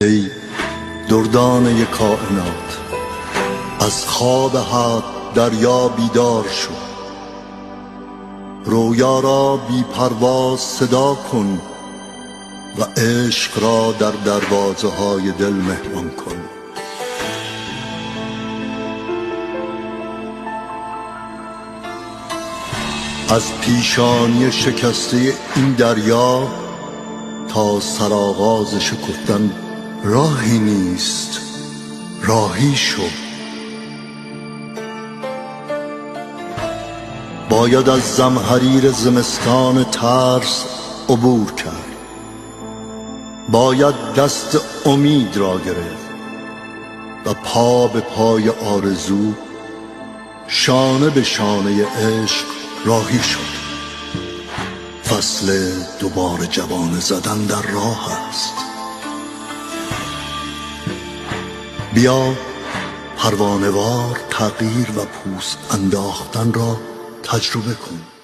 ای دردانه کائنات، از خواب حق دریا بیدار شو. رویا را بی پرواز صدا کن و عشق را در دروازه های دل مهمان کن. از پیشانی شکسته این دریا تا سرآغاز شکفتن راهی نیست، راهی شو. باید از زمهریر زمستان ترس عبور کرد، باید دست امید را گرفت و پا به پای آرزو، شانه به شانه عشق راهی شد. فصل دوباره جوانه زدن در راه است. بیا پروانه‌وار تغییر و پوست انداختن را تجربه کن.